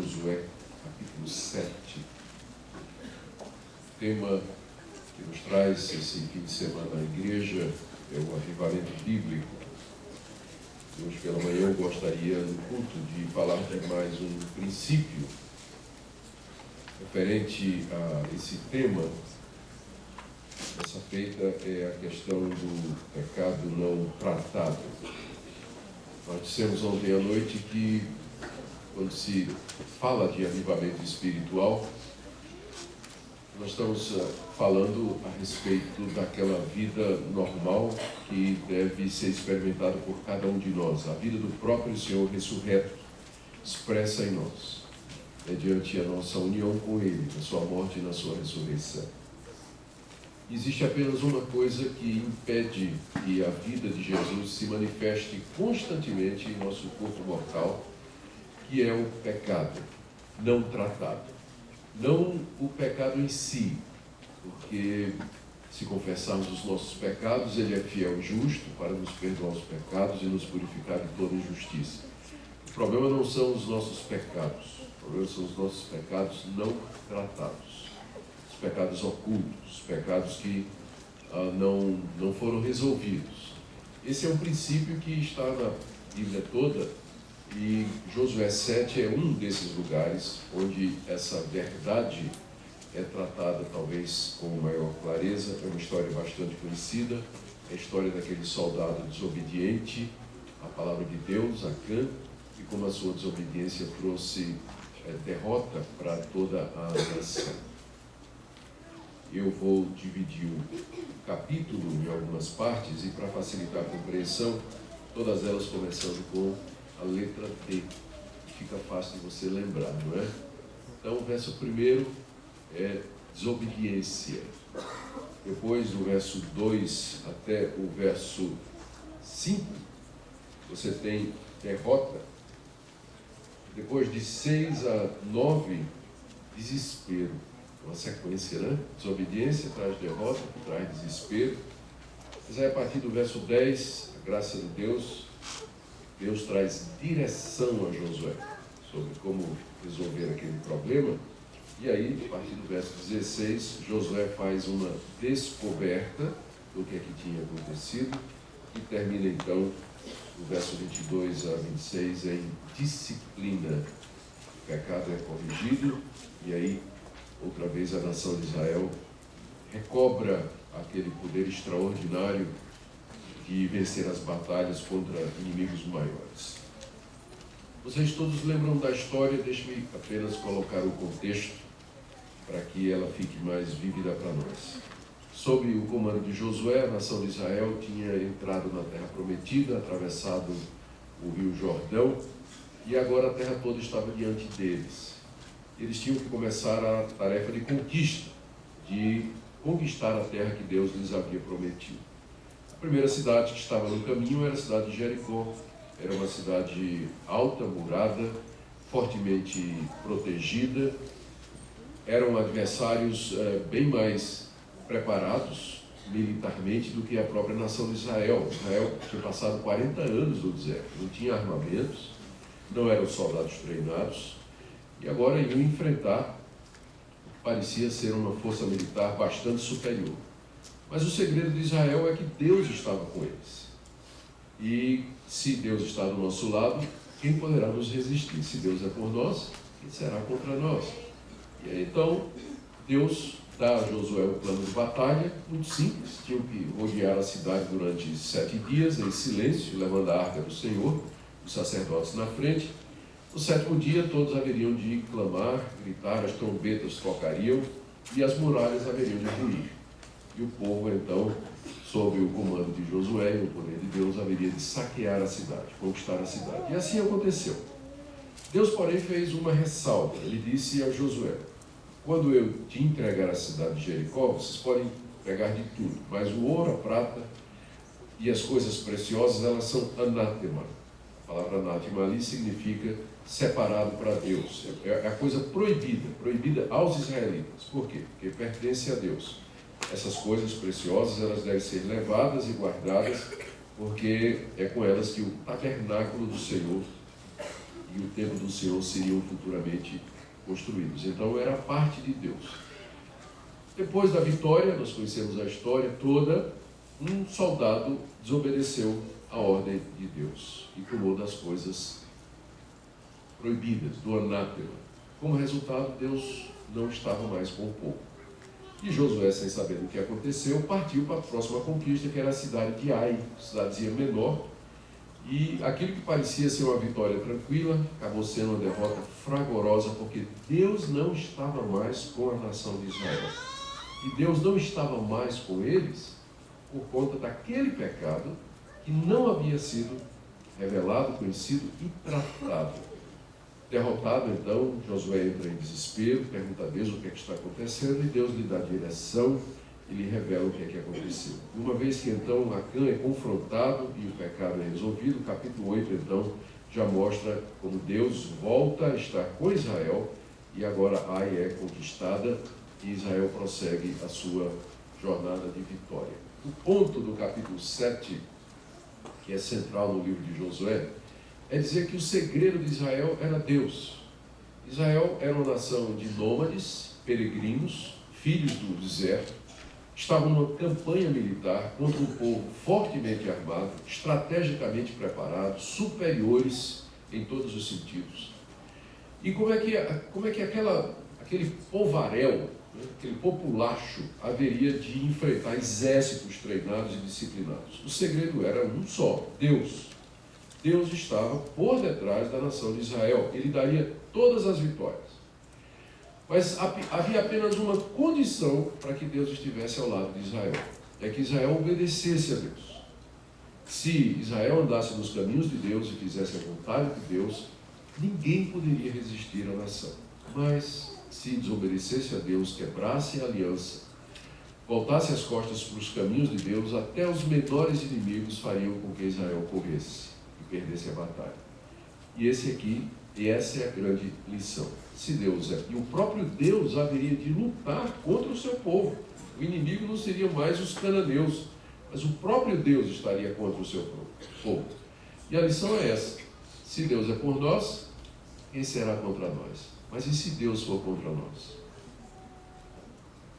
Josué, capítulo 7. O tema que nos traz esse fim de semana na igreja é o avivamento bíblico. Hoje pela manhã eu gostaria, no culto, de falar de mais um princípio referente a esse tema. Essa feita é a questão do pecado não tratado. Nós dissemos ontem à noite que, quando se fala de avivamento espiritual, nós estamos falando a respeito daquela vida normal que deve ser experimentada por cada um de nós, a vida do próprio Senhor ressurreto, expressa em nós, mediante a nossa união com Ele, na sua morte e na sua ressurreição. Existe apenas uma coisa que impede que a vida de Jesus se manifeste constantemente em nosso corpo mortal, que é o pecado não tratado. Não o pecado em si, porque se confessarmos os nossos pecados, Ele é fiel e justo para nos perdoar os pecados e nos purificar de toda injustiça. O problema não são os nossos pecados, o problema são os nossos pecados não tratados, os pecados ocultos, os pecados que não foram resolvidos. Esse é um princípio que está na Bíblia toda. E Josué 7 é um desses lugares onde essa verdade é tratada talvez com maior clareza. É uma história bastante conhecida, é a história daquele soldado desobediente à palavra de Deus, Acã, e como a sua desobediência trouxe derrota para toda a nação. Eu vou dividir o capítulo em algumas partes e, para facilitar a compreensão, todas elas começando com a letra D, fica fácil de você lembrar, não é? Então, o verso 1 é desobediência. Depois, do verso 2 até o verso 5, você tem derrota. Depois, de 6 a 9, desespero. Uma sequência, né? Desobediência traz derrota, traz desespero. Mas aí, a partir do verso 10, a graça de Deus traz direção a Josué sobre como resolver aquele problema. E aí, a partir do verso 16, Josué faz uma descoberta do que é que tinha acontecido e termina então, no verso 22 a 26, em disciplina. O pecado é corrigido e aí, outra vez, a nação de Israel recobra aquele poder extraordinário de vencer as batalhas contra inimigos maiores. Vocês todos lembram da história? Deixe-me apenas colocar o contexto para que ela fique mais vívida para nós. Sob o comando de Josué, a nação de Israel tinha entrado na Terra Prometida, atravessado o Rio Jordão, e agora a terra toda estava diante deles. Eles tinham que começar a tarefa de conquista, de conquistar a terra que Deus lhes havia prometido. A primeira cidade que estava no caminho era a cidade de Jericó. Era uma cidade alta, murada, fortemente protegida. Eram adversários bem mais preparados militarmente do que a própria nação de Israel. Israel tinha passado 40 anos no deserto, não tinha armamentos, não eram soldados treinados, e agora iam enfrentar o que parecia ser uma força militar bastante superior. Mas o segredo de Israel é que Deus estava com eles. E se Deus está do nosso lado, quem poderá nos resistir? Se Deus é por nós, quem será contra nós? E aí, então, Deus dá a Josué o plano de batalha, muito simples. Tinham que rodear a cidade durante 7 dias, em silêncio, levando a arca do Senhor, os sacerdotes na frente. No 7º dia, todos haveriam de clamar, gritar, as trombetas tocariam e as muralhas haveriam de ruir. E o povo, então, sob o comando de Josué e o poder de Deus, haveria de saquear a cidade, conquistar a cidade. E assim aconteceu. Deus, porém, fez uma ressalva. Ele disse a Josué: quando eu te entregar a cidade de Jericó, vocês podem pegar de tudo, mas o ouro, a prata e as coisas preciosas, elas são anátema. A palavra anátema ali significa separado para Deus. É a coisa proibida aos israelitas. Por quê? Porque pertence a Deus. Essas coisas preciosas, elas devem ser levadas e guardadas, porque é com elas que o tabernáculo do Senhor e o templo do Senhor seriam futuramente construídos. Então era parte de Deus. Depois da vitória, nós conhecemos a história toda, um soldado desobedeceu a ordem de Deus e tomou das coisas proibidas, do anátema. Como resultado, Deus não estava mais com o povo. E Josué, sem saber do que aconteceu, partiu para a próxima conquista, que era a cidade de Ai, cidadezinha menor. E aquilo que parecia ser uma vitória tranquila, acabou sendo uma derrota fragorosa, porque Deus não estava mais com a nação de Israel. E Deus não estava mais com eles por conta daquele pecado que não havia sido revelado, conhecido e tratado. Derrotado, então, Josué entra em desespero, pergunta a Deus o que é que está acontecendo, e Deus lhe dá direção e lhe revela o que é que aconteceu. Uma vez que, então, Acã é confrontado e o pecado é resolvido, o capítulo 8, então, já mostra como Deus volta a estar com Israel, e agora Ai é conquistada, e Israel prossegue a sua jornada de vitória. O ponto do capítulo 7, que é central no livro de Josué, é dizer que o segredo de Israel era Deus. Israel era uma nação de nômades, peregrinos, filhos do deserto, estavam numa campanha militar contra um povo fortemente armado, estrategicamente preparado, superiores em todos os sentidos. E como é que aquele povaréu, aquele populacho, haveria de enfrentar exércitos treinados e disciplinados? O segredo era um só: Deus. Deus estava por detrás da nação de Israel. Ele daria todas as vitórias. Mas havia apenas uma condição para que Deus estivesse ao lado de Israel: é que Israel obedecesse a Deus. Se Israel andasse nos caminhos de Deus e fizesse a vontade de Deus, ninguém poderia resistir à nação. Mas se desobedecesse a Deus, quebrasse a aliança, voltasse as costas para os caminhos de Deus, até os menores inimigos fariam com que Israel corresse e perdesse a batalha. E essa é a grande lição. Se Deus é, e o próprio Deus haveria de lutar contra o seu povo. O inimigo não seria mais os cananeus, mas o próprio Deus estaria contra o seu povo. E a lição é essa: se Deus é por nós, quem será contra nós? Mas e se Deus for contra nós?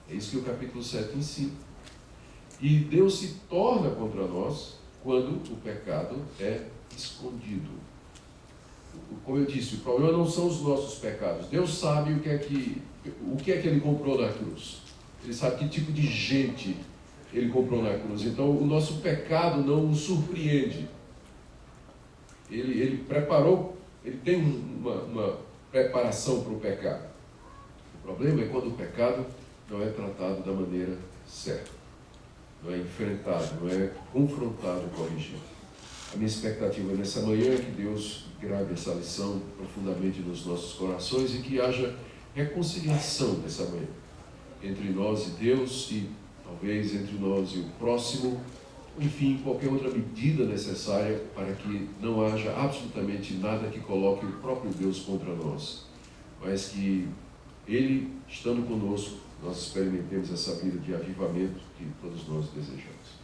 É isso que o capítulo 7 ensina. E Deus se torna contra nós quando o pecado é escondido. Como eu disse, o problema não são os nossos pecados. Deus sabe o que é que Ele comprou na cruz. Ele sabe que tipo de gente Ele comprou na cruz. Então o nosso pecado não o surpreende. Ele preparou, Ele tem uma preparação para o pecado. O problema é quando o pecado não é tratado da maneira certa, não é enfrentado, não é confrontado e corrigido. A minha expectativa nessa manhã é que Deus grave essa lição profundamente nos nossos corações e que haja reconciliação nessa manhã entre nós e Deus, e talvez entre nós e o próximo, enfim, qualquer outra medida necessária para que não haja absolutamente nada que coloque o próprio Deus contra nós, mas que Ele, estando conosco, nós experimentemos essa vida de avivamento que todos nós desejamos.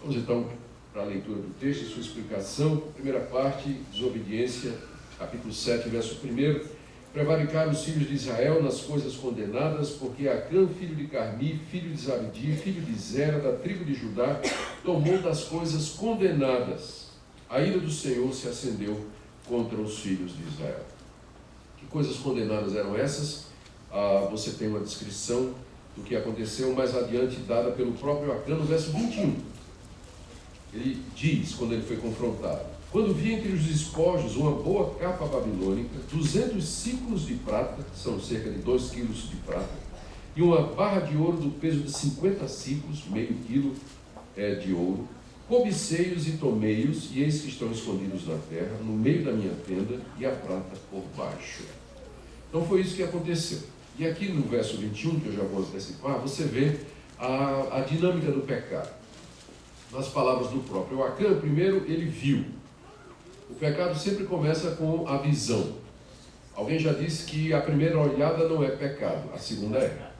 Vamos então para a leitura do texto e sua explicação. Primeira parte, desobediência, capítulo 7, verso 1. Prevaricaram os filhos de Israel nas coisas condenadas, porque Acã, filho de Carmi, filho de Zabdi, filho de Zera, da tribo de Judá, tomou das coisas condenadas. A ira do Senhor se acendeu contra os filhos de Israel. Que coisas condenadas eram essas? Você tem uma descrição do que aconteceu mais adiante, dada pelo próprio Acã, no verso 21. Ele diz, quando ele foi confrontado: quando vi entre os despojos uma boa capa babilônica, 200 ciclos de prata, são cerca de 2 quilos de prata, e uma barra de ouro do peso de 50 ciclos, meio quilo de ouro, cobicei-os e tomei-os, e eis que estão escondidos na terra, no meio da minha tenda, e a prata por baixo. Então foi isso que aconteceu. E aqui no verso 21, que eu já vou antecipar, você vê a dinâmica do pecado. Nas palavras do próprio Acã, primeiro ele viu. O pecado sempre começa com a visão. Alguém já disse que a primeira olhada não é pecado, a segunda é.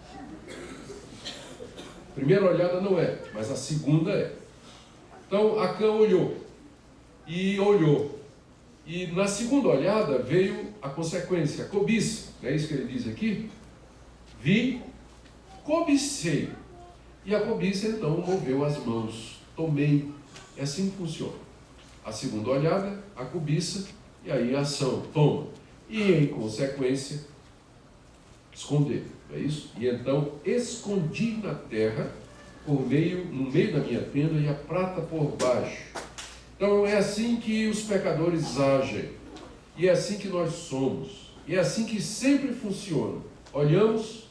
A primeira olhada não é, mas a segunda é. Então Acã olhou. E na segunda olhada veio a consequência, a cobiça. Não é isso que ele diz aqui? Vi, cobicei. E a cobiça então moveu as mãos, tomei. É assim que funciona. A segunda olhada, a cobiça, e aí a ação, toma. E em consequência, esconder. Não é isso? E então escondi na terra, no meio da minha tenda, e a prata por baixo. Então é assim que os pecadores agem. E é assim que nós somos. E é assim que sempre funciona. Olhamos,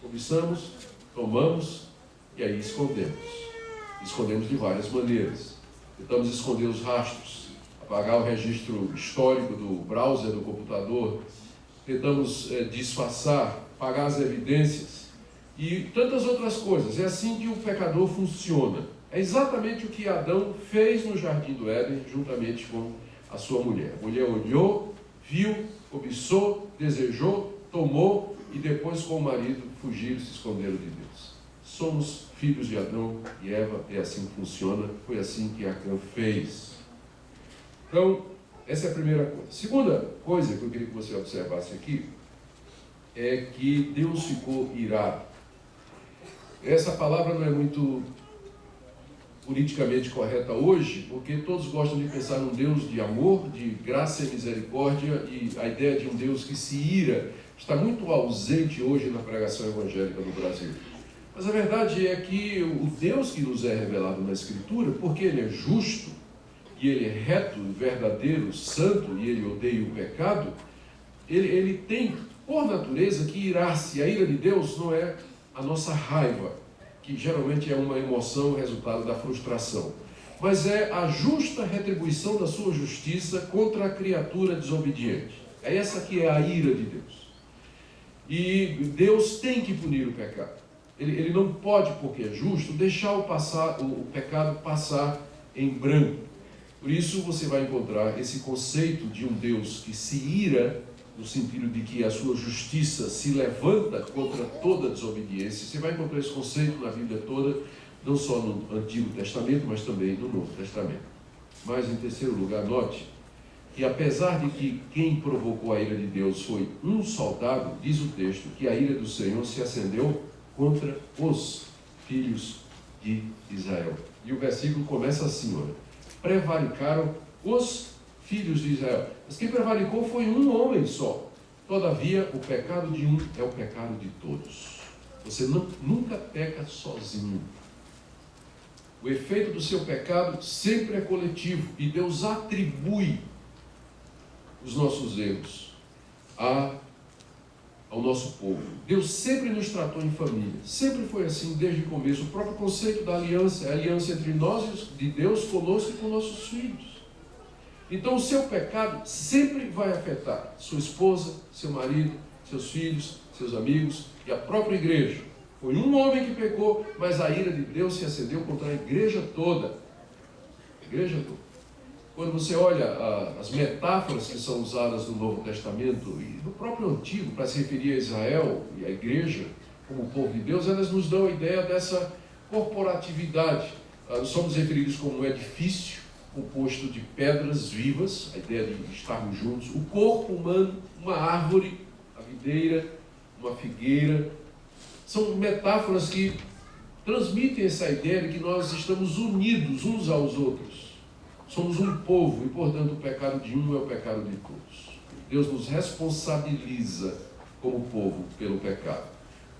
cobiçamos, tomamos e aí escondemos. Escondemos de várias maneiras. Tentamos esconder os rastros, apagar o registro histórico do browser do computador. Tentamos disfarçar, apagar as evidências e tantas outras coisas. É assim que o pecador funciona. É exatamente o que Adão fez no Jardim do Éden, juntamente com a sua mulher. A mulher olhou, viu, cobiçou, desejou, tomou e depois com o marido fugiram, se esconderam de Deus. Somos filhos de Adão e Eva, é assim que funciona, foi assim que Acã fez. Então, essa é a primeira coisa. Segunda coisa que eu queria que você observasse aqui é que Deus ficou irado. Essa palavra não é muito politicamente correta hoje, porque todos gostam de pensar num Deus de amor, de graça e misericórdia, e a ideia de um Deus que se ira está muito ausente hoje na pregação evangélica no Brasil. Mas a verdade é que o Deus que nos é revelado na Escritura, porque Ele é justo, e Ele é reto, verdadeiro, santo, e Ele odeia o pecado, ele tem, por natureza, que irar-se. A ira de Deus não é a nossa raiva, que geralmente é uma emoção resultado da frustração, mas é a justa retribuição da sua justiça contra a criatura desobediente. É essa que é a ira de Deus. E Deus tem que punir o pecado. Ele não pode, porque é justo, deixar o pecado passar em branco. Por isso você vai encontrar esse conceito de um Deus que se ira, no sentido de que a sua justiça se levanta contra toda desobediência. Você vai encontrar esse conceito na Bíblia toda, não só no Antigo Testamento, mas também no Novo Testamento. Mas, em terceiro lugar, note que apesar de que quem provocou a ira de Deus foi um soldado, diz o texto que a ira do Senhor se acendeu contra os filhos de Israel. E o versículo começa assim, olha: prevaricaram os filhos de Israel. Mas quem prevaricou foi um homem só. Todavia, o pecado de um é o pecado de todos. Você nunca peca sozinho. O efeito do seu pecado sempre é coletivo. E Deus atribui os nossos erros ao nosso povo. Deus sempre nos tratou em família. Sempre foi assim desde o começo. O próprio conceito da aliança é a aliança entre nós, de Deus, conosco e com nossos filhos. Então o seu pecado sempre vai afetar sua esposa, seu marido, seus filhos, seus amigos e a própria igreja. Foi um homem que pecou, mas a ira de Deus se acendeu contra a igreja toda. A igreja toda. Quando você olha as metáforas que são usadas no Novo Testamento e no próprio Antigo para se referir a Israel e a igreja como o povo de Deus, elas nos dão a ideia dessa corporatividade. Nós somos referidos como um edifício composto de pedras vivas, a ideia de estarmos juntos, o corpo humano, uma árvore, a videira, uma figueira. São metáforas que transmitem essa ideia de que nós estamos unidos uns aos outros. Somos um povo e, portanto, o pecado de um é o pecado de todos. Deus nos responsabiliza como povo pelo pecado,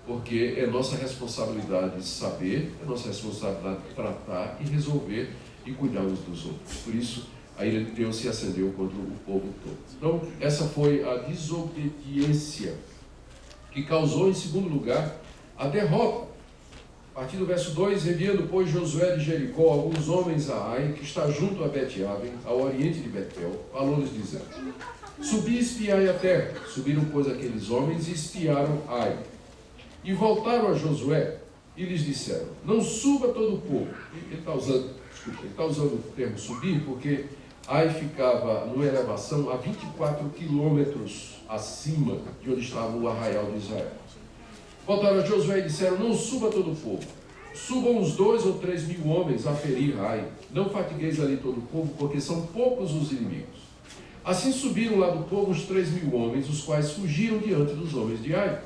porque é nossa responsabilidade saber, é nossa responsabilidade tratar e resolver e cuidar uns dos outros. Por isso, a ira de Deus se acendeu contra o povo todo. Então, essa foi a desobediência que causou, em segundo lugar, a derrota. A partir do verso 2, enviando, pois, Josué de Jericó alguns homens a Ai, que está junto a Bet-Aven, ao oriente de Betel, falou-lhes dizendo: subi e espiai a terra. Subiram, pois, aqueles homens e espiaram Ai. E voltaram a Josué e lhes disseram: não suba todo o povo. Ele está usando o termo subir porque Ai ficava numa elevação a 24 quilômetros acima de onde estava o arraial de Israel. Voltaram a Josué e disseram: não suba todo o povo, subam uns 2 ou 3 mil homens a ferir Ai. Não fatigueis ali todo o povo, porque são poucos os inimigos. Assim subiram lá do povo uns 3 mil homens, os quais fugiram diante dos homens de Ai.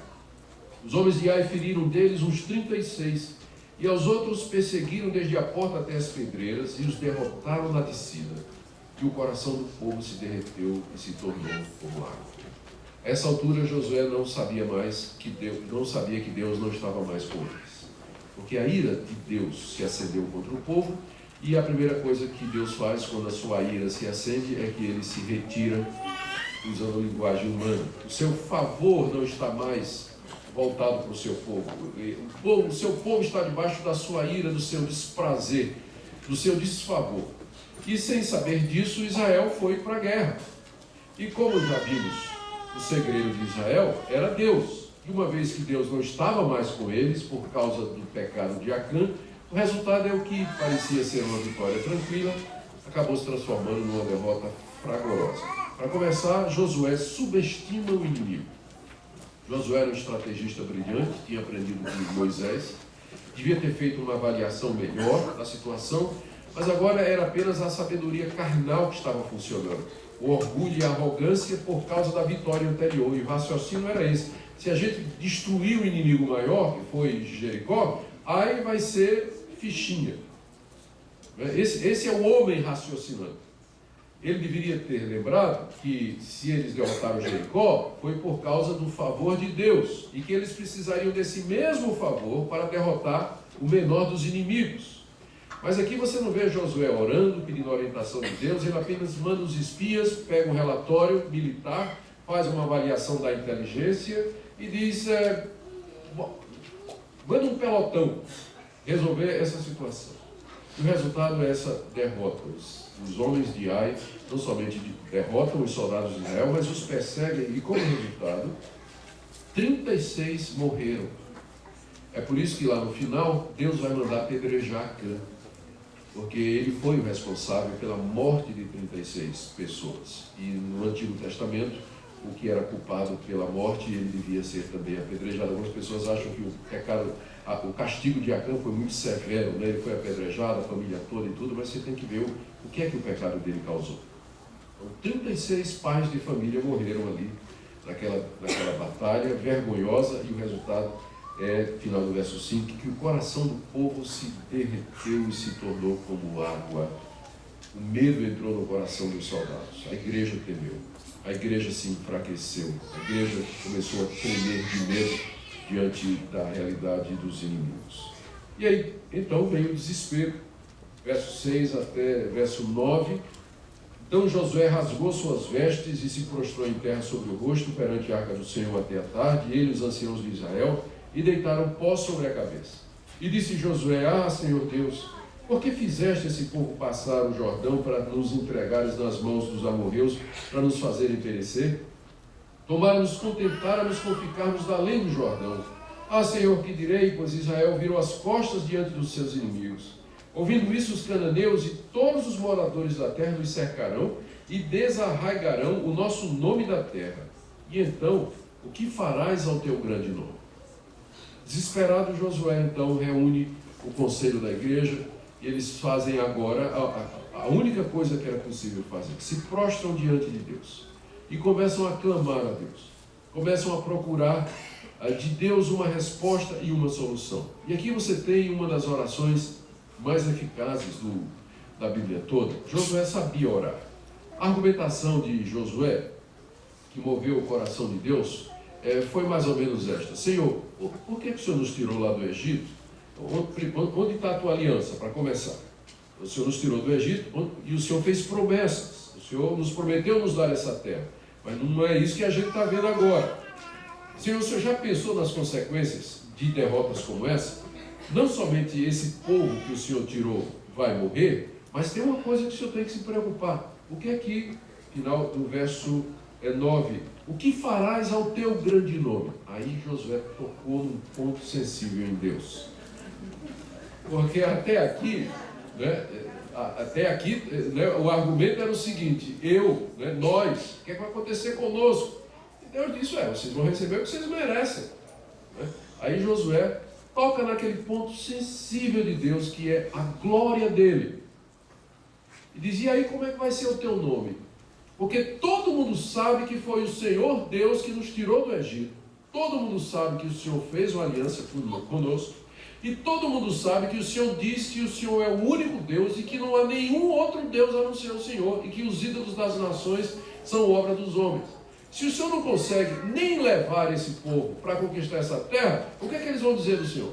Os homens de Ai feriram deles uns 36, e aos outros perseguiram desde a porta até as pedreiras, e os derrotaram na descida. E o coração do povo se derreteu e se tornou como água. A essa altura Josué não sabia que Deus não estava mais com eles. Porque a ira de Deus se acendeu contra o povo, e a primeira coisa que Deus faz quando a sua ira se acende é que ele se retira, usando linguagem humana. O seu favor não está mais voltado para o seu povo. O seu povo está debaixo da sua ira, do seu desprazer, do seu desfavor. E sem saber disso, Israel foi para a guerra. E como já vimos, o segredo de Israel era Deus. E uma vez que Deus não estava mais com eles, por causa do pecado de Acã, o resultado é o que parecia ser uma vitória tranquila, acabou se transformando numa derrota fragorosa. Para começar, Josué subestima o inimigo. Josué era um estrategista brilhante, tinha aprendido com Moisés, devia ter feito uma avaliação melhor da situação, mas agora era apenas a sabedoria carnal que estava funcionando. O orgulho e a arrogância por causa da vitória anterior. E o raciocínio era esse. Se a gente destruir o inimigo maior, que foi Jericó, aí vai ser fichinha. Esse é o homem raciocinando. Ele deveria ter lembrado que se eles derrotaram Jericó, foi por causa do favor de Deus. E que eles precisariam desse mesmo favor para derrotar o menor dos inimigos. Mas aqui você não vê Josué orando, pedindo orientação de Deus, ele apenas manda os espias, pega um relatório militar, faz uma avaliação da inteligência e diz, manda um pelotão resolver essa situação. E o resultado é essa derrota. Os homens de Ai não somente derrotam os soldados de Israel, mas os perseguem e, como resultado, 36 morreram. É por isso que lá no final, Deus vai mandar apedrejar Acã, porque ele foi o responsável pela morte de 36 pessoas. E no Antigo Testamento, o que era culpado pela morte, ele devia ser também apedrejado. Algumas pessoas acham que o castigo de Acã foi muito severo, né? Ele foi apedrejado, a família toda e tudo, mas você tem que ver o que é que o pecado dele causou. Então, 36 pais de família morreram ali, naquela batalha vergonhosa, e o resultado é, final do verso 5, que o coração do povo se derreteu e se tornou como água. O medo entrou no coração dos soldados. A igreja temeu. A igreja se enfraqueceu. A igreja começou a tremer de medo diante da realidade dos inimigos. E aí, então, veio o desespero. Verso 6 até verso 9. Então Josué rasgou suas vestes e se prostrou em terra sobre o rosto perante a arca do Senhor até a tarde, ele e os anciãos de Israel, e deitaram pó sobre a cabeça. E disse Josué, Senhor Deus, por que fizeste esse povo passar o Jordão para nos entregares nas mãos dos amorreus, para nos fazerem perecer? Tomara-nos contentar-nos com ficarmos além do Jordão. Senhor, que direi, pois Israel virou as costas diante dos seus inimigos. Ouvindo isso, os cananeus e todos os moradores da terra nos cercarão e desarraigarão o nosso nome da terra. E então, o que farás ao teu grande nome? Desesperado, Josué então reúne o conselho da igreja e eles fazem agora a única coisa que era possível fazer. Se prostram diante de Deus e começam a clamar a Deus. Começam a procurar de Deus uma resposta e uma solução. E aqui você tem uma das orações mais eficazes da Bíblia toda. Josué sabia orar. A argumentação de Josué, que moveu o coração de Deus, foi mais ou menos esta. Senhor, por que o Senhor nos tirou lá do Egito? Onde está a tua aliança, para começar? O Senhor nos tirou do Egito e o Senhor fez promessas. O Senhor nos prometeu nos dar essa terra. Mas não é isso que a gente está vendo agora. Senhor, o Senhor já pensou nas consequências de derrotas como essa? Não somente esse povo que o Senhor tirou vai morrer, mas tem uma coisa que o Senhor tem que se preocupar. O que é que, final do verso 9, o que farás ao teu grande nome? Aí Josué tocou num ponto sensível em Deus. Porque até aqui, o argumento era o seguinte, nós, o que é que vai acontecer conosco? E Deus disse, vocês vão receber o que vocês merecem. Aí Josué toca naquele ponto sensível de Deus, que é a glória dele. E dizia: e aí, como é que vai ser o teu nome? Porque todo mundo sabe que foi o Senhor Deus que nos tirou do Egito. Todo mundo sabe que o Senhor fez uma aliança conosco. E todo mundo sabe que o Senhor disse que o Senhor é o único Deus e que não há nenhum outro Deus a não ser o Senhor, e que os ídolos das nações são obra dos homens. Se o Senhor não consegue nem levar esse povo para conquistar essa terra, o que é que eles vão dizer do Senhor?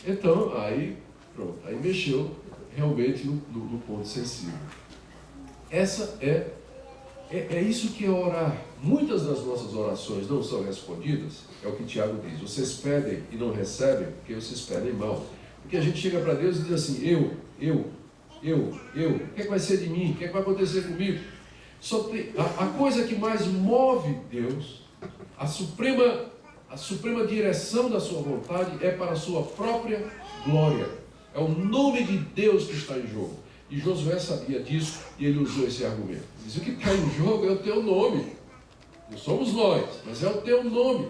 Então, aí, pronto, aí mexeu realmente no ponto sensível. Essa é isso que é orar. Muitas das nossas orações não são respondidas, é o que Tiago diz: vocês pedem e não recebem porque vocês pedem mal. Porque a gente chega para Deus e diz assim: eu, o que é que vai ser de mim? O que é que vai acontecer comigo? Só tem, a coisa que mais move Deus, a suprema direção da sua vontade, é para a sua própria glória. É o nome de Deus que está em jogo. E Josué sabia disso e ele usou esse argumento. Ele diz: o que está em jogo é o teu nome. Não somos nós, mas é o teu nome.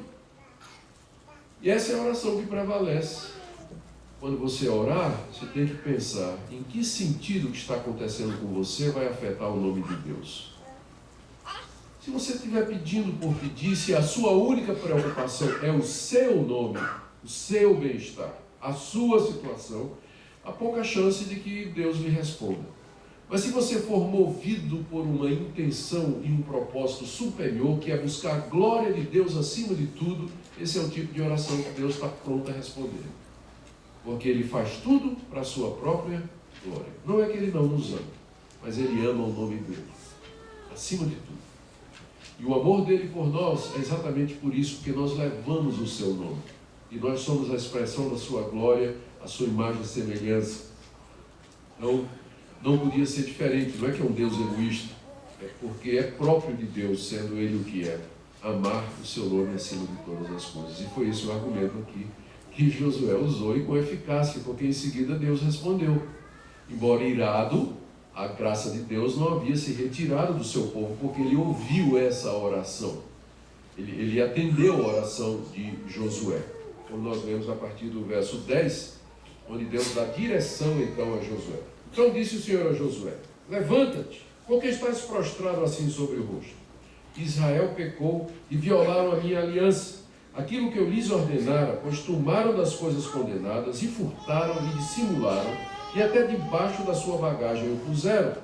E essa é a oração que prevalece. Quando você orar, você tem que pensar em que sentido o que está acontecendo com você vai afetar o nome de Deus. Se você estiver pedindo por pedir, se a sua única preocupação é o seu nome, o seu bem-estar, a sua situação, há pouca chance de que Deus lhe responda. Mas se você for movido por uma intenção e um propósito superior, que é buscar a glória de Deus acima de tudo, esse é o tipo de oração que Deus está pronto a responder. Porque Ele faz tudo para a sua própria glória. Não é que Ele não nos ama, mas Ele ama o nome dEle, acima de tudo. E o amor dEle por nós é exatamente por isso, porque nós levamos o seu nome. E nós somos a expressão da sua glória, a sua imagem e semelhança. Então, não podia ser diferente. Não é que é um Deus egoísta, é porque é próprio de Deus, sendo Ele o que é, amar o seu nome acima de todas as coisas. E foi esse o argumento aqui que Josué usou, e com eficácia, porque em seguida Deus respondeu. Embora irado, a graça de Deus não havia se retirado do seu povo, porque ele ouviu essa oração. Ele atendeu a oração de Josué. Como nós vemos a partir do verso 10, onde Deus dá direção então a Josué. Então disse o Senhor a Josué: levanta-te, porque estás prostrado assim sobre o rosto. Israel pecou e violaram a minha aliança, aquilo que eu lhes ordenara, pois tomaram das coisas condenadas e furtaram e dissimularam, e até debaixo da sua bagagem o puseram.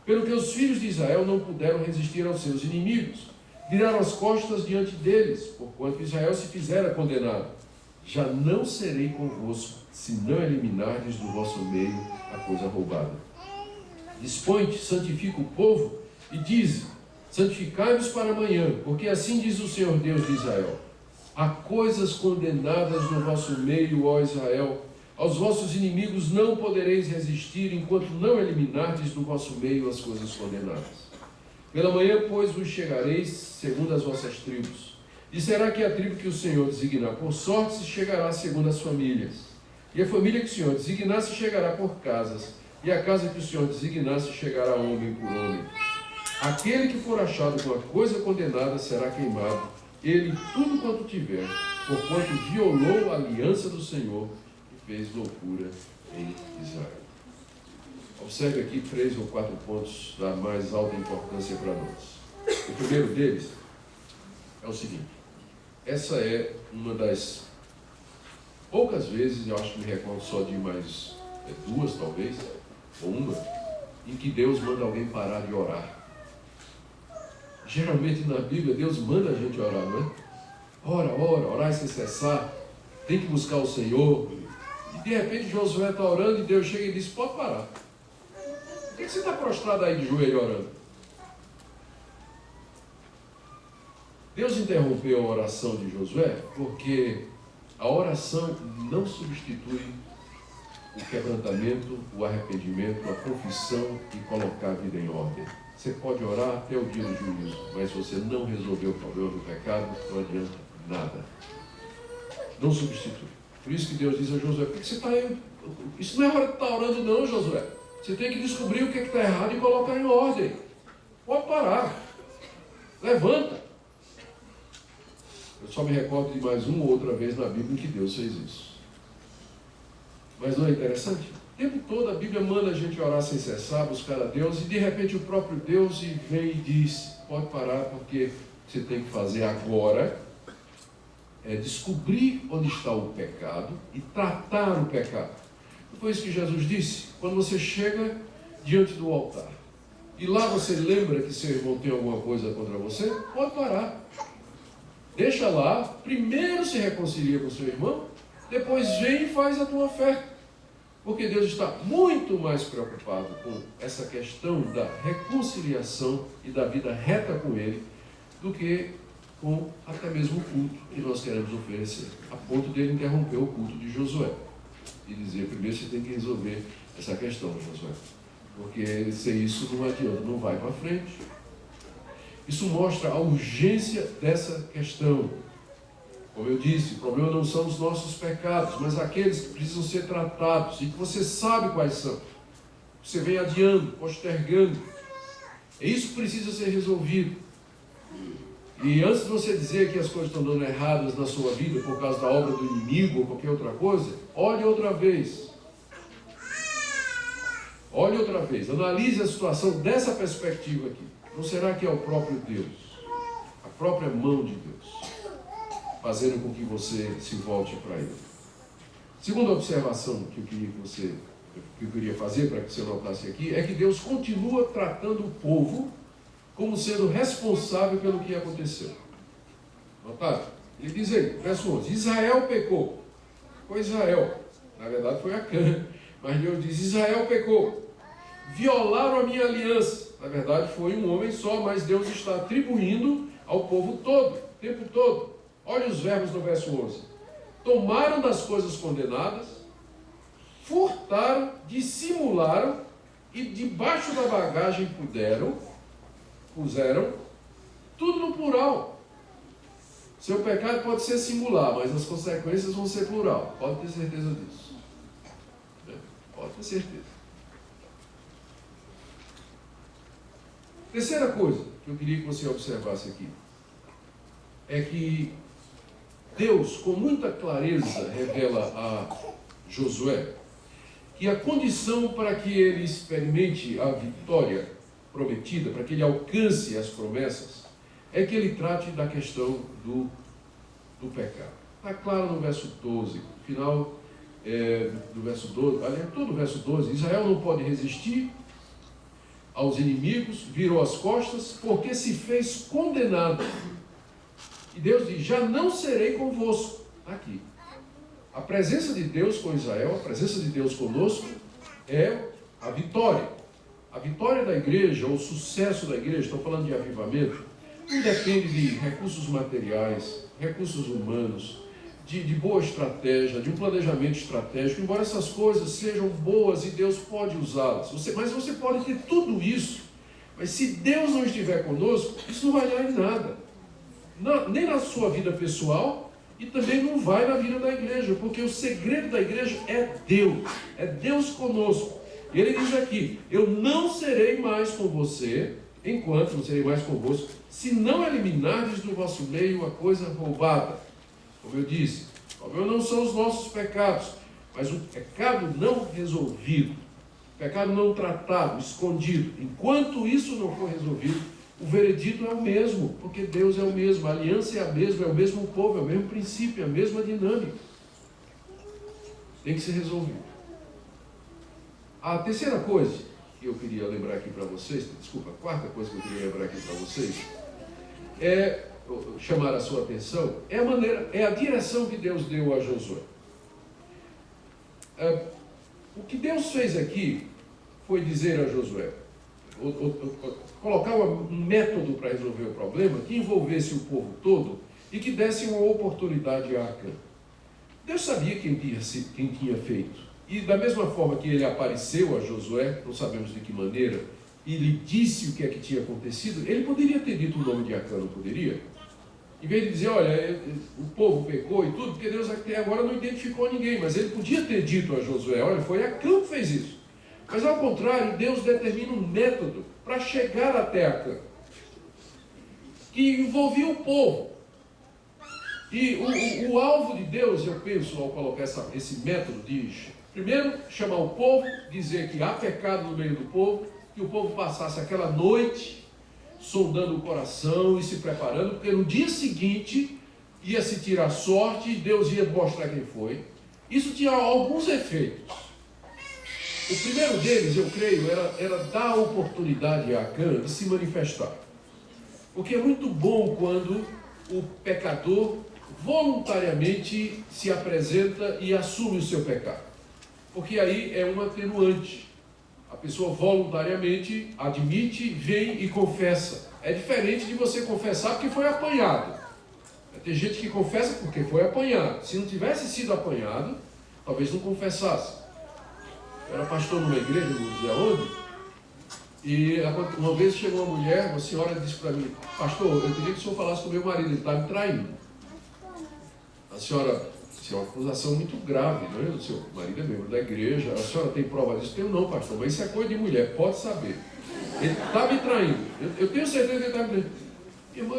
Pelo que os filhos de Israel não puderam resistir aos seus inimigos, viraram as costas diante deles, porquanto Israel se fizera condenado. Já não serei convosco, se não eliminardes do vosso meio a coisa roubada. Dispõe-te, santifica o povo, e dize: santificai-vos para amanhã, porque assim diz o Senhor Deus de Israel: há coisas condenadas no vosso meio, ó Israel. Aos vossos inimigos não podereis resistir, enquanto não eliminardes do vosso meio as coisas condenadas. Pela manhã, pois, vos chegareis segundo as vossas tribos. E será que a tribo que o Senhor designar por sorte se chegará segundo as famílias. E a família que o Senhor designar se chegará por casas. E a casa que o Senhor designar se chegará homem por homem. Aquele que for achado com a coisa condenada será queimado, ele tudo quanto tiver, porquanto violou a aliança do Senhor e fez loucura em Israel. Observe aqui 3 ou 4 pontos da mais alta importância para nós. O primeiro deles é o seguinte: essa é uma das poucas vezes, eu acho que me recordo só de mais 2 talvez, ou uma, em que Deus manda alguém parar de orar. Geralmente na Bíblia Deus manda a gente orar, não é? Orar sem cessar, tem que buscar o Senhor. E de repente Josué está orando e Deus chega e diz: pode parar. Por que você está prostrado aí de joelho orando? Deus interrompeu a oração de Josué porque a oração não substitui o quebrantamento, o arrependimento, a confissão e colocar a vida em ordem. Você pode orar até o dia do juízo, mas se você não resolver o problema do pecado, não adianta nada. Não substitui. Por isso que Deus diz a Josué: por que você está aí? Isso não é hora de estar orando não, Josué. Você tem que descobrir o que está errado e colocar em ordem. Pode parar. Levanta. só me recordo de mais uma ou outra vez na Bíblia em que Deus fez isso. Mas não é interessante? O tempo todo a Bíblia manda a gente orar sem cessar, buscar a Deus, e de repente o próprio Deus vem e diz: pode parar, porque você tem que fazer agora é descobrir onde está o pecado e tratar o pecado. Foi isso que Jesus disse. Quando você chega diante do altar e lá você lembra que seu irmão tem alguma coisa contra você, pode parar. Deixa lá, primeiro se reconcilia com seu irmão, depois vem e faz a tua oferta. Porque Deus está muito mais preocupado com essa questão da reconciliação e da vida reta com Ele do que com até mesmo o culto que nós queremos oferecer. A ponto dele interromper o culto de Josué e dizer: primeiro você tem que resolver essa questão, Josué, porque sem isso não adianta, não vai para frente. Isso mostra a urgência dessa questão. Como eu disse, o problema não são os nossos pecados, mas aqueles que precisam ser tratados e que você sabe quais são. Você vem adiando, postergando. É isso que precisa ser resolvido. E antes de você dizer que as coisas estão dando erradas na sua vida por causa da obra do inimigo ou qualquer outra coisa, olhe outra vez. Olhe outra vez. Analise a situação dessa perspectiva aqui. Não será que é o próprio Deus, a própria mão de Deus, fazendo com que você se volte para Ele? Segunda observação que eu queria fazer para que você notasse aqui, é que Deus continua tratando o povo como sendo responsável pelo que aconteceu. Notaram? Ele diz aí, verso 11, Israel pecou. Foi Israel. Na verdade foi Acã. Mas Deus diz, Israel pecou. Violaram a minha aliança. Na verdade foi um homem só, mas Deus está atribuindo ao povo todo, o tempo todo. Olha os verbos no verso 11. Tomaram das coisas condenadas, furtaram, dissimularam e debaixo da bagagem puseram, tudo no plural. Seu pecado pode ser singular, mas as consequências vão ser plural. Pode ter certeza disso. Pode ter certeza. Terceira coisa que eu queria que você observasse aqui é que Deus, com muita clareza, revela a Josué que a condição para que ele experimente a vitória prometida, para que ele alcance as promessas, é que ele trate da questão do pecado. Está claro no verso 12, no final do verso 12, aliás, todo o verso 12, Israel não pode resistir aos inimigos, virou as costas, porque se fez condenado. E Deus diz, já não serei convosco. Aqui. A presença de Deus com Israel, a presença de Deus conosco, é a vitória. A vitória da igreja, ou o sucesso da igreja, estou falando de avivamento, não depende de recursos materiais, recursos humanos, de boa estratégia, de um planejamento estratégico, embora essas coisas sejam boas e Deus pode usá-las. Mas você pode ter tudo isso, mas se Deus não estiver conosco, isso não vai dar em nada. Nem na sua vida pessoal e também não vai na vida da igreja, porque o segredo da igreja é Deus conosco. E ele diz aqui, eu não serei mais com você, enquanto não serei mais convosco, se não eliminardes do vosso meio a coisa roubada. Como eu disse, o problema não são os nossos pecados, mas o pecado não resolvido, o pecado não tratado, escondido. Enquanto isso não for resolvido, o veredito é o mesmo, porque Deus é o mesmo, a aliança é a mesma, é o mesmo povo, é o mesmo princípio, é a mesma dinâmica. Tem que ser resolvido. A terceira coisa que eu queria lembrar aqui para vocês, desculpa, a quarta coisa que eu queria lembrar aqui para vocês, chamar a sua atenção, é a direção que Deus deu a Josué. O que Deus fez aqui foi dizer a Josué, colocar um método para resolver o problema que envolvesse o povo todo e que desse uma oportunidade a Acã. Deus sabia quem tinha feito. E da mesma forma que ele apareceu a Josué, não sabemos de que maneira, e lhe disse o que é que tinha acontecido, ele poderia ter dito o nome de Acã, não poderia? Em vez de dizer, olha, o povo pecou e tudo, porque Deus até agora não identificou ninguém, mas ele podia ter dito a Josué, olha, foi Acã que fez isso. Mas ao contrário, Deus determina um método para chegar até Acã, que envolvia o povo. E o alvo de Deus, eu penso, ao colocar esse método, diz: primeiro, chamar o povo, dizer que há pecado no meio do povo, que o povo passasse aquela noite sondando o coração e se preparando, porque no dia seguinte ia se tirar sorte e Deus ia mostrar quem foi. Isso tinha alguns efeitos. O primeiro deles, eu creio, era dar oportunidade a Acã de se manifestar. Porque é muito bom quando o pecador voluntariamente se apresenta e assume o seu pecado. Porque aí é um atenuante. A pessoa voluntariamente admite, vem e confessa. É diferente de você confessar porque foi apanhado. Tem gente que confessa porque foi apanhado. Se não tivesse sido apanhado, talvez não confessasse. Eu era pastor numa igreja, não dizer aonde, e uma vez chegou uma mulher, uma senhora disse para mim: pastor, eu queria que o senhor falasse com o meu marido, ele está me traindo. A senhora, isso é uma acusação muito grave, não é? O seu marido é membro da igreja, a senhora tem prova disso? Tenho não, pastor, mas isso é coisa de mulher, pode saber. Ele está me traindo, eu tenho certeza que ele está me traindo. Irmã,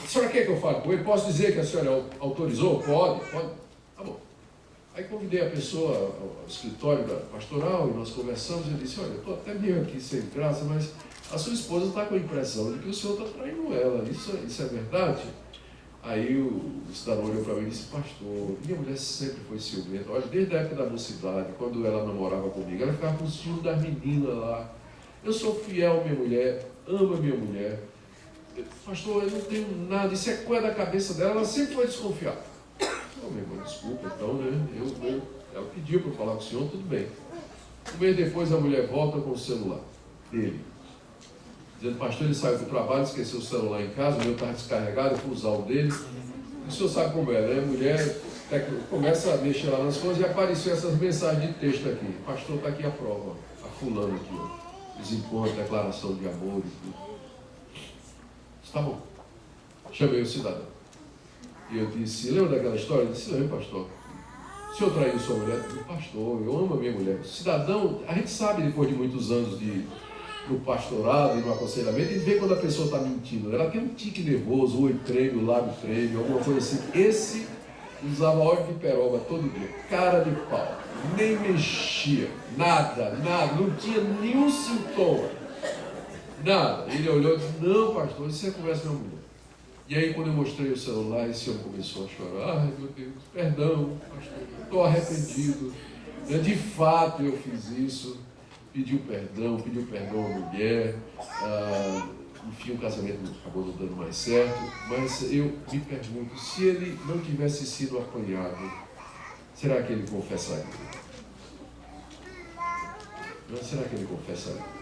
a senhora quer que eu fale com ele? Posso dizer que a senhora autorizou? Pode. Tá bom. Aí convidei a pessoa ao escritório da pastoral e nós conversamos e ele disse: olha, eu estou até meio aqui sem graça, mas a sua esposa está com a impressão de que o senhor está traindo ela. Isso é verdade? Aí o cidadão olhou para mim e disse: pastor, minha mulher sempre foi ciumenta. Olha, desde a época da mocidade, quando ela namorava comigo, ela ficava com o ciúme das meninas lá. Eu sou fiel à minha mulher, amo a minha mulher. Pastor, eu não tenho nada, isso é coisa da cabeça dela, ela sempre foi desconfiada. Oh, meu irmão, desculpa, então, né? Ela pediu para eu falar com o senhor, tudo bem. Um mês depois a mulher volta com o celular dele, dizendo: pastor, ele saiu do trabalho, esqueceu o celular em casa, o meu estava descarregado, eu fui usar o dele. E o senhor sabe como é, né? A mulher começa a mexer lá nas coisas e apareceu essas mensagens de texto aqui: pastor, está aqui a prova, a fulano aqui, ó. Desencontro, declaração de amor e tudo. Tá bom. Chamei o cidadão. E eu disse: lembra daquela história? Ele disse: lembro, pastor. O senhor traiu sua mulher? Eu disse: pastor, eu amo a minha mulher. Cidadão, a gente sabe depois de muitos anos no pastorado e no aconselhamento, e vê quando a pessoa está mentindo. Ela tem um tique nervoso, o olho treme, o lábio treme, alguma coisa assim. Esse usava óleo de peroba todo dia. Cara de pau. Nem mexia. Nada. Não tinha nenhum sintoma. Nada. Ele olhou e disse: não, pastor, isso é conversa com a mulher. E aí, quando eu mostrei o celular, esse homem começou a chorar: ai, meu Deus, perdão, pastor, estou arrependido. De fato, eu fiz isso. Pediu perdão à mulher. Enfim, o casamento acabou não dando mais certo. Mas eu me pergunto: se ele não tivesse sido apanhado, será que ele confessaria? Será que ele confessaria?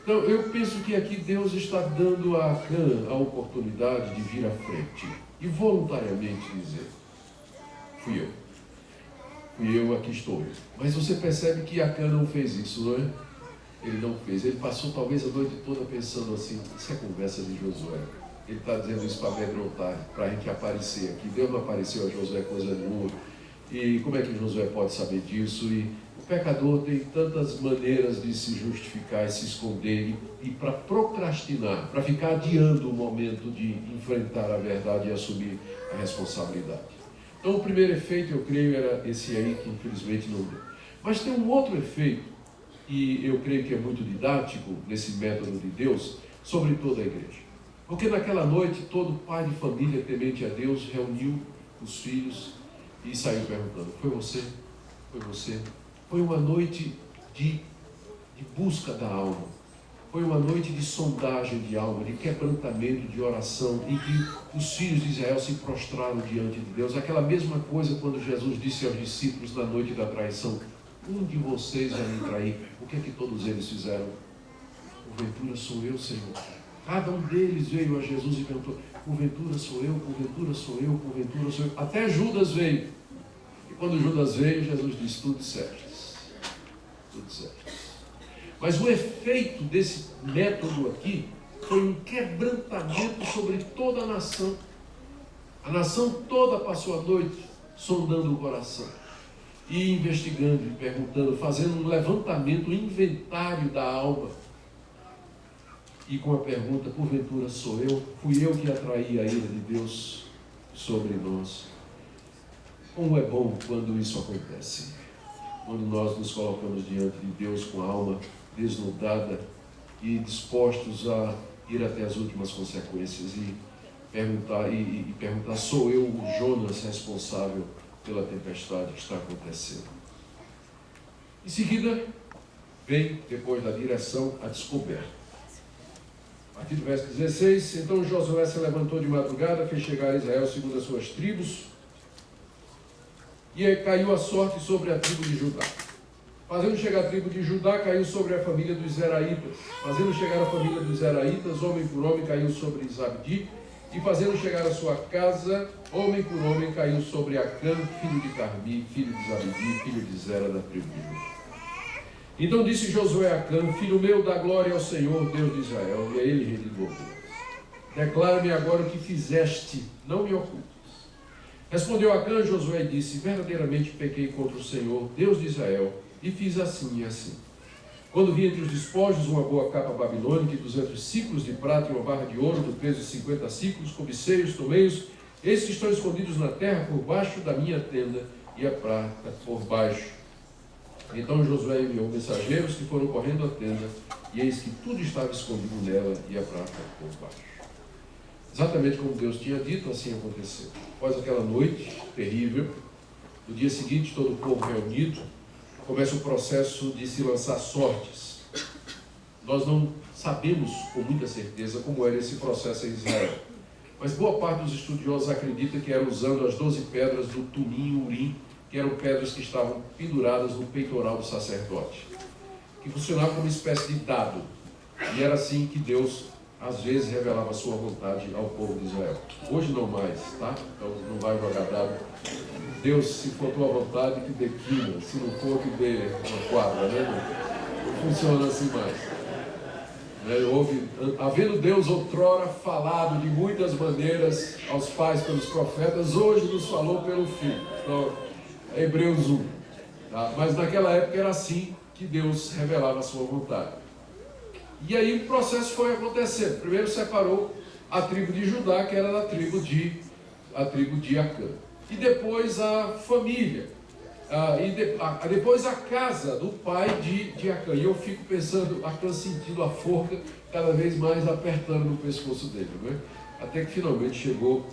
Então, eu penso que aqui Deus está dando a Acã a oportunidade de vir à frente e voluntariamente dizer: fui eu, aqui estou eu. Mas você percebe que Acã não fez isso, não é? Ele não fez. Ele passou talvez a noite toda pensando assim: isso é conversa de Josué. Ele está dizendo isso para amedrontar, para a gente aparecer aqui. Deus não apareceu a Josué coisa nenhuma. E como é que Josué pode saber disso? E o pecador tem tantas maneiras de se justificar e se esconder e para procrastinar, para ficar adiando o momento de enfrentar a verdade e assumir a responsabilidade. Então, o primeiro efeito, eu creio, era esse aí, que infelizmente não deu. Mas tem um outro efeito, e eu creio que é muito didático nesse método de Deus, sobre toda a igreja. Porque naquela noite, todo pai de família temente a Deus reuniu os filhos e saiu perguntando: foi você? Foi você? Foi uma noite de busca da alma. Foi uma noite de sondagem de alma, de quebrantamento, de oração, em que os filhos de Israel se prostraram diante de Deus. Aquela mesma coisa quando Jesus disse aos discípulos na noite da traição: um de vocês vai me trair. O que é que todos eles fizeram? Porventura sou eu, Senhor. Cada um deles veio a Jesus e perguntou: porventura sou eu, porventura sou eu, porventura sou eu. Até Judas veio. E quando Judas veio, Jesus disse: tudo certo. Tudo certo. Mas o efeito desse método aqui foi um quebrantamento sobre toda a nação. A nação toda passou a noite sondando o coração e investigando e perguntando, fazendo um levantamento, um inventário da alma. E com a pergunta: porventura sou eu? Fui eu que atraí a ira de Deus? sobre nós. Como é bom quando isso acontece. Quando nós nos colocamos diante de Deus com a alma desnudada e dispostos a ir até as últimas consequências e perguntar, sou eu o Jonas responsável pela tempestade que está acontecendo? Em seguida, vem, depois da direção, a descoberta. A partir do verso 16, então Josué se levantou de madrugada, fez chegar a Israel segundo as suas tribos, e aí caiu a sorte sobre a tribo de Judá. Fazendo chegar a tribo de Judá, caiu sobre a família dos Zeraitas. Fazendo chegar a família dos Zeraitas, homem por homem, caiu sobre Zabdi. E fazendo chegar a sua casa, homem por homem, caiu sobre Acã, filho de Carmi, filho de Zabdi, filho de Zera, da tribo de Judá. Então disse Josué a Acã, filho meu, dá glória ao Senhor, Deus de Israel, e a ele redigou. Declara-me agora o que fizeste, não me ocultes. Respondeu Acã, Josué, e disse, verdadeiramente pequei contra o Senhor, Deus de Israel, e fiz assim e assim. Quando vi entre os despojos uma boa capa babilônica e 200 ciclos de prata e uma barra de ouro do peso de 50 ciclos, cobicei-os, tomei-os, eis que estão escondidos na terra por baixo da minha tenda, e a prata por baixo. Então Josué enviou mensageiros que foram correndo à tenda, e eis que tudo estava escondido nela, e a prata por baixo. Exatamente como Deus tinha dito, assim aconteceu. Após aquela noite terrível, no dia seguinte, todo o povo reunido, começa o processo de se lançar sortes. Nós não sabemos com muita certeza como era esse processo em Israel, mas boa parte dos estudiosos acredita que era usando as 12 pedras do Tumim Urim, que eram pedras que estavam penduradas no peitoral do sacerdote, que funcionava como uma espécie de dado. E era assim que Deus, às vezes, revelava a sua vontade ao povo de Israel. Hoje não mais, tá? Então não vai jogar dado. Deus, se for tua vontade, que dê quina, se não for, que dê uma quadra, né? Não funciona assim mais. Havendo Deus outrora falado de muitas maneiras aos pais pelos profetas, hoje nos falou pelo Filho. Então, Hebreus 1. Tá? Mas naquela época era assim que Deus revelava a sua vontade. E aí o processo foi acontecendo. Primeiro separou a tribo de Judá, que era a tribo de Acã. E depois a família. Depois a casa do pai de Acã. E eu fico pensando, Acã sentindo a forca cada vez mais apertando no pescoço dele. Né? Até que finalmente chegou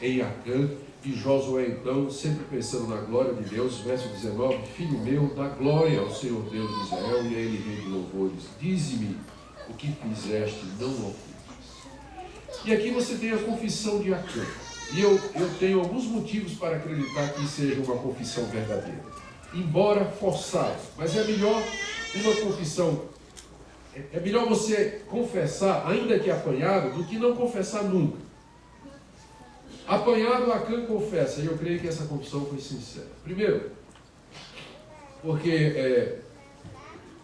em Acã. E Josué então, sempre pensando na glória de Deus, verso 19, filho meu, dá glória ao Senhor Deus de Israel, e a ele rei de louvores. Dize-me o que fizeste, não ocultes. E aqui você tem a confissão de Acã. E eu tenho alguns motivos para acreditar que seja uma confissão verdadeira. Embora forçada, mas é melhor uma confissão. É melhor você confessar, ainda que apanhado, do que não confessar nunca. Apanhado, Acã confessa, e eu creio que essa confissão foi sincera. Primeiro, porque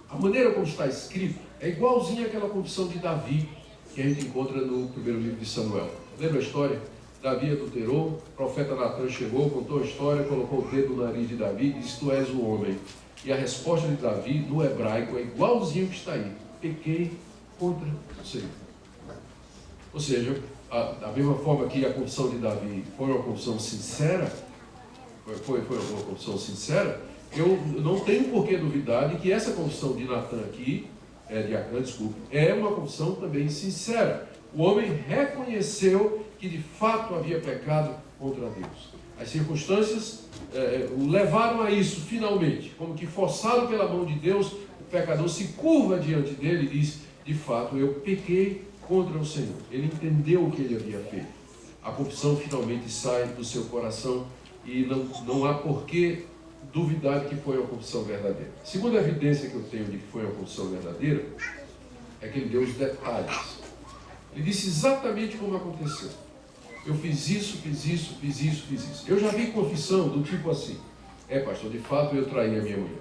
a maneira como está escrito é igualzinha àquela confissão de Davi, que a gente encontra no primeiro livro de Samuel. Lembra a história? Davi adulterou, o profeta Natan chegou, contou a história, colocou o dedo no nariz de Davi e disse, tu és o homem. E a resposta de Davi, no hebraico, é igualzinho que está aí. Pequei contra o Senhor. Ou seja, da mesma forma que a confissão de Davi foi uma confissão sincera, foi uma confissão sincera, eu não tenho por que duvidar de que essa confissão de Natan aqui, de Acã, desculpe, é uma confissão também sincera. O homem reconheceu que de fato havia pecado contra Deus. As circunstâncias o levaram a isso, finalmente, como que forçado pela mão de Deus, o pecador se curva diante dele e diz, de fato, eu pequei contra o Senhor. Ele entendeu o que ele havia feito. A confissão finalmente sai do seu coração e não há por que duvidar de que foi uma confissão verdadeira. A segunda evidência que eu tenho de que foi uma confissão verdadeira é que ele deu os detalhes. Ele disse exatamente como aconteceu. Eu fiz isso, fiz isso, fiz isso, fiz isso. Eu já vi confissão do tipo assim, pastor, de fato eu traí a minha mulher.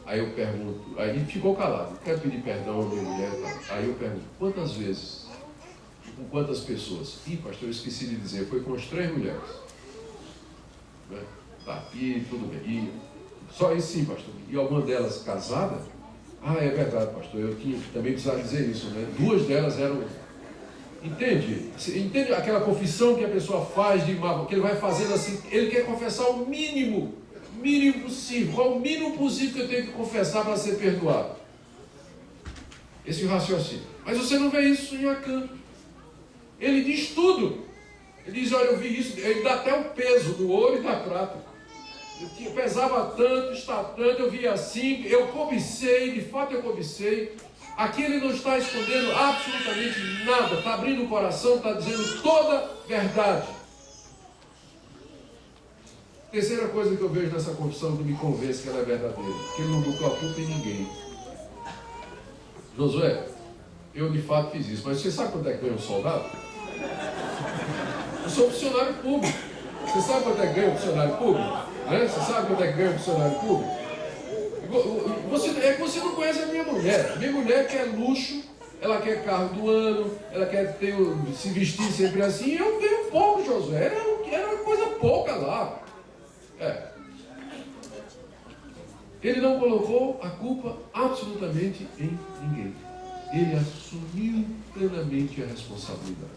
Aí eu pergunto, aí ele ficou calado, quero pedir perdão à minha mulher. Aí eu pergunto, quantas vezes? Com quantas pessoas? Pastor, eu esqueci de dizer, foi com as 3 mulheres. Né? Tá, e tudo bem. E só isso sim, pastor. E alguma delas casada? É verdade, pastor, eu também precisava dizer isso, né? 2 delas eram Entende? Entende aquela confissão que a pessoa faz de mal, que ele vai fazendo assim, ele quer confessar o mínimo possível. Qual o mínimo possível que eu tenho que confessar para ser perdoado? Esse é o raciocínio. Mas você não vê isso em Acã. Ele diz tudo. Ele diz, olha, eu vi isso, ele dá até o peso do ouro e da prata. Eu pesava tanto, está tanto, eu vi assim, eu cobicei, de fato eu cobicei. Aqui ele não está escondendo absolutamente nada, está abrindo o coração, está dizendo toda a verdade. Terceira coisa que eu vejo nessa confissão que me convence que ela é verdadeira, que ele não botou a culpa em ninguém. Josué, eu de fato fiz isso, mas você sabe quanto é que ganha um soldado? Eu sou funcionário público. Você sabe quanto é que ganha um funcionário público? Né? Você sabe quanto é que ganha um funcionário público? Você não conhece a minha mulher. Minha mulher quer luxo, ela quer carro do ano, ela quer se vestir sempre assim. Eu ganho pouco, Josué. Era uma coisa pouca lá. Ele não colocou a culpa absolutamente em ninguém. Ele assumiu plenamente a responsabilidade.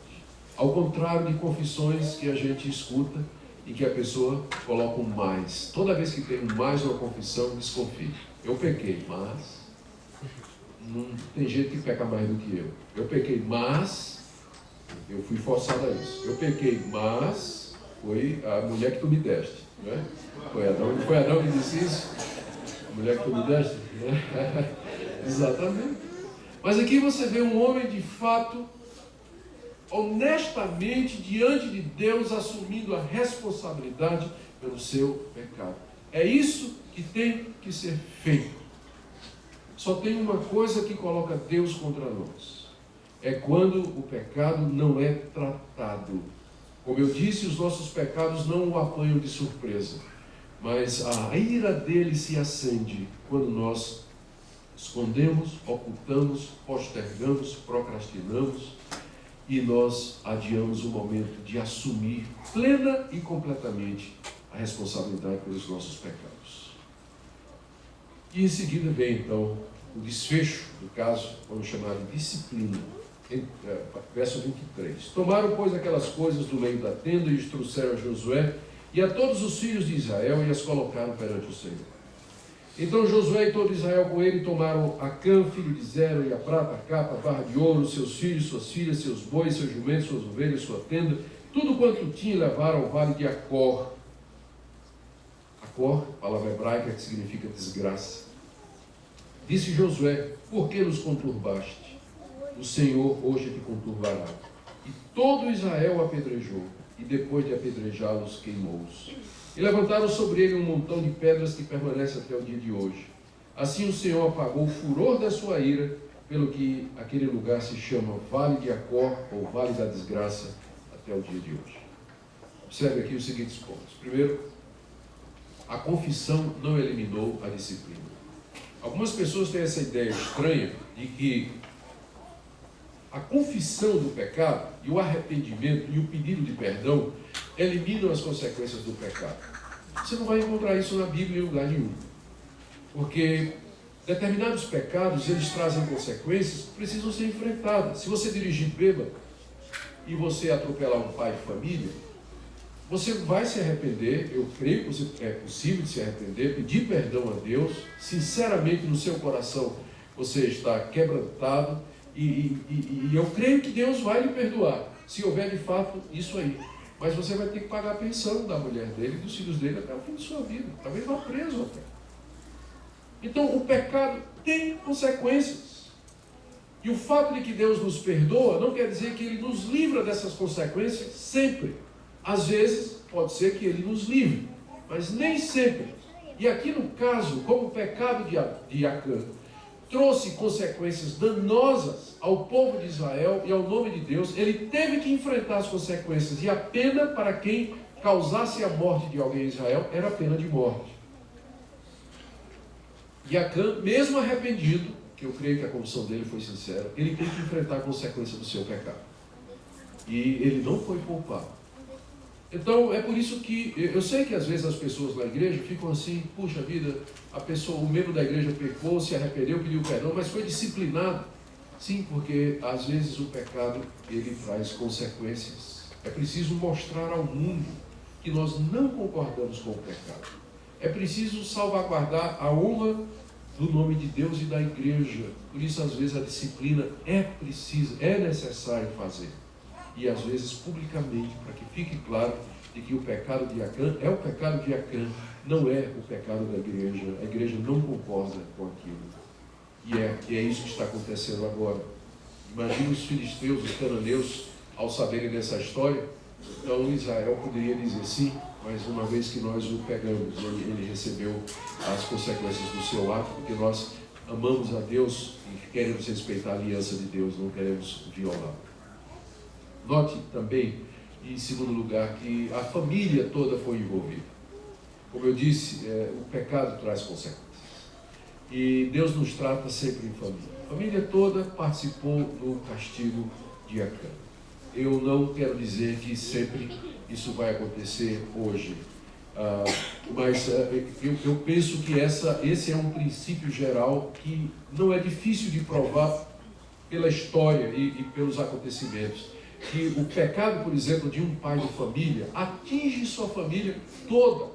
Ao contrário de confissões que a gente escuta em que a pessoa coloca um mais. Toda vez que tem um mais uma confissão, desconfie. Eu pequei, mas não tem gente que peca mais do que eu. Eu pequei, mas eu fui forçado a isso. Eu pequei, mas foi a mulher que tu me deste. Não é? Foi Adão que disse isso? A mulher que tu me deste? Exatamente. Mas aqui você vê um homem de fato, honestamente, diante de Deus, assumindo a responsabilidade pelo seu pecado. É isso que tem que ser feito. Só tem uma coisa que coloca Deus contra nós. É quando o pecado não é tratado. Como eu disse, os nossos pecados não o apanham de surpresa. Mas a ira dele se acende quando nós escondemos, ocultamos, postergamos, procrastinamos e nós adiamos o momento de assumir plena e completamente a responsabilidade pelos nossos pecados. E em seguida vem então o desfecho do caso, vamos chamar de disciplina. Verso 23. Tomaram, pois, aquelas coisas do meio da tenda e as trouxeram a Josué e a todos os filhos de Israel e as colocaram perante o Senhor. Então Josué e todo Israel com ele tomaram Acã, filho de Zera, e a prata, a capa, a barra de ouro, seus filhos, suas filhas, seus bois, seus jumentos, suas ovelhas, sua tenda, tudo quanto tinha, levaram ao vale de Acor. Acor, palavra hebraica que significa desgraça. Disse Josué, por que nos conturbaste? O Senhor hoje te conturbará. E todo Israel apedrejou, e depois de apedrejá-los, queimou-os. E levantaram sobre ele um montão de pedras que permanece até o dia de hoje. Assim o Senhor apagou o furor da sua ira, pelo que aquele lugar se chama Vale de Acor, ou Vale da Desgraça, até o dia de hoje. Observe aqui os seguintes pontos. Primeiro, a confissão não eliminou a disciplina. Algumas pessoas têm essa ideia estranha de que a confissão do pecado e o arrependimento e o pedido de perdão eliminam as consequências do pecado. Você não vai encontrar isso na Bíblia em lugar nenhum. Porque determinados pecados, eles trazem consequências que precisam ser enfrentadas. Se você dirigir bêbado e você atropelar um pai de família, você vai se arrepender. Eu creio que é possível de se arrepender, pedir perdão a Deus. Sinceramente, no seu coração, você está quebrantado. E eu creio que Deus vai lhe perdoar, se houver de fato isso aí. Mas você vai ter que pagar a pensão da mulher dele e dos filhos dele até o fim de sua vida. Talvez vá preso até. Então o pecado tem consequências. E o fato de que Deus nos perdoa não quer dizer que Ele nos livra dessas consequências sempre. Às vezes pode ser que Ele nos livre, mas nem sempre. E aqui no caso, como o pecado de Acã trouxe consequências danosas ao povo de Israel e ao nome de Deus, ele teve que enfrentar as consequências, e a pena para quem causasse a morte de alguém em Israel era a pena de morte. E Acã, mesmo arrependido, que eu creio que a confissão dele foi sincera, ele teve que enfrentar a consequência do seu pecado. E ele não foi poupado. Então, é por isso que eu sei que às vezes as pessoas na igreja ficam assim, puxa vida, o membro da igreja pecou, se arrependeu, pediu perdão, mas foi disciplinado. Sim, porque às vezes o pecado, ele traz consequências. É preciso mostrar ao mundo que nós não concordamos com o pecado. É preciso salvaguardar a honra do nome de Deus e da igreja. Por isso, às vezes, a disciplina é precisa, é necessário fazer. E às vezes publicamente, para que fique claro de que o pecado de Acã é o pecado de Acã, não é o pecado da igreja. A igreja não concorda com aquilo. E é isso que está acontecendo agora. Imagina os filisteus, os cananeus, ao saberem dessa história. Então Israel poderia dizer sim, mas uma vez que nós o pegamos, ele recebeu as consequências do seu ato, porque nós amamos a Deus e queremos respeitar a aliança de Deus, não queremos violar. Note também, em segundo lugar, que a família toda foi envolvida. Como eu disse, o pecado traz consequências. E Deus nos trata sempre em família. A família toda participou no castigo de Acã. Eu não quero dizer que sempre isso vai acontecer hoje, mas eu penso que esse é um princípio geral que não é difícil de provar pela história e pelos acontecimentos. Que o pecado, por exemplo, de um pai de família atinge sua família toda,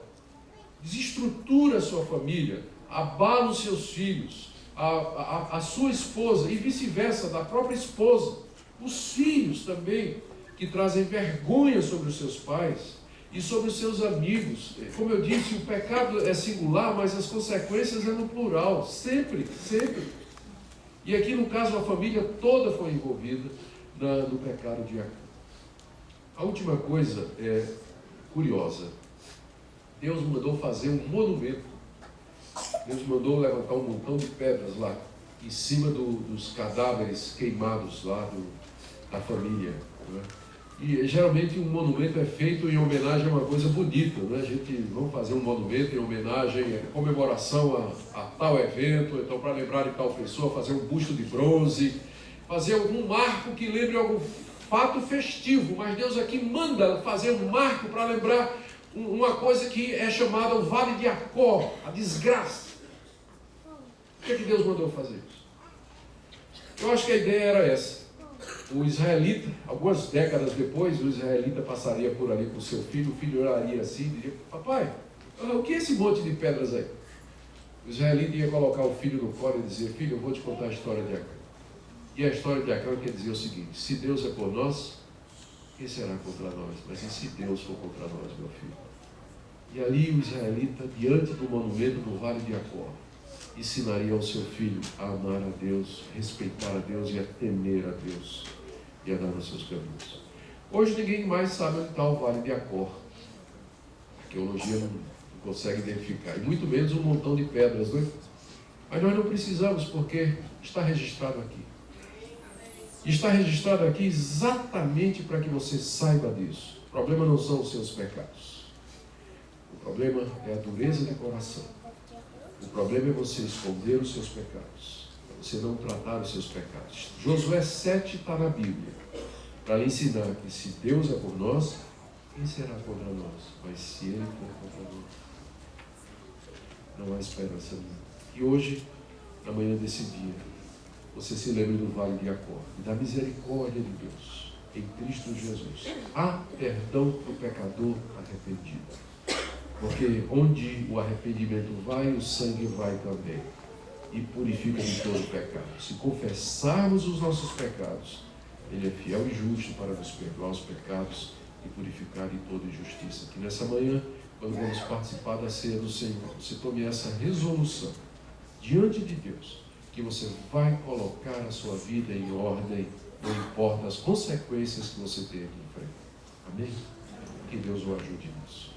desestrutura sua família, abala os seus filhos, a sua esposa e vice-versa, da própria esposa. Os filhos também, que trazem vergonha sobre os seus pais e sobre os seus amigos. Como eu disse, o pecado é singular, mas as consequências é no plural, sempre, sempre. E aqui no caso a família toda foi envolvida no pecado de Acã. A última coisa é curiosa. Deus mandou fazer um monumento. Deus mandou levantar um montão de pedras lá, em cima dos cadáveres queimados lá da família. Né? E geralmente um monumento é feito em homenagem a uma coisa bonita. Né? A gente vamos fazer um monumento em homenagem, comemoração a tal evento, então para lembrar de tal pessoa, fazer um busto de bronze, fazer algum marco que lembre algum fato festivo. Mas Deus aqui manda fazer um marco para lembrar uma coisa que é chamada o Vale de Acó, a desgraça. Por que Deus mandou fazer isso? Eu acho que a ideia era essa. O israelita, algumas décadas depois, o israelita passaria por ali com seu filho, o filho olharia assim e diria: papai, o que é esse monte de pedras aí? O israelita ia colocar o filho no colo e dizer: filho, eu vou te contar a história de Acã. E a história de Acã quer dizer o seguinte: se Deus é por nós, quem será contra nós? Mas e se Deus for contra nós, meu filho? E ali o israelita, diante do monumento do Vale de Acó, ensinaria ao seu filho a amar a Deus, respeitar a Deus e a temer a Deus e andar nos seus caminhos. Hoje ninguém mais sabe onde está o Vale de Acó. A arqueologia não consegue identificar, e muito menos um montão de pedras, né? Mas nós não precisamos, porque está registrado aqui. Está registrado aqui exatamente para que você saiba disso. O problema não são os seus pecados. O problema é a dureza de coração. O problema é você esconder os seus pecados, para você não tratar os seus pecados. Josué 7 está na Bíblia, para lhe ensinar que se Deus é por nós, quem será contra nós? Mas se Ele for contra nós, não há esperança nenhuma. E hoje, na manhã desse dia, você se lembre do Vale de Acó e da misericórdia de Deus em Cristo Jesus. Há perdão para o pecador arrependido. Porque onde o arrependimento vai, o sangue vai também. E purifica de todo pecado. Se confessarmos os nossos pecados, Ele é fiel e justo para nos perdoar os pecados e purificar de toda injustiça. Que nessa manhã, quando vamos participar da ceia do Senhor, você tome essa resolução diante de Deus, que você vai colocar a sua vida em ordem, não importa as consequências que você tenha aqui em frente. Amém? Que Deus o ajude nisso.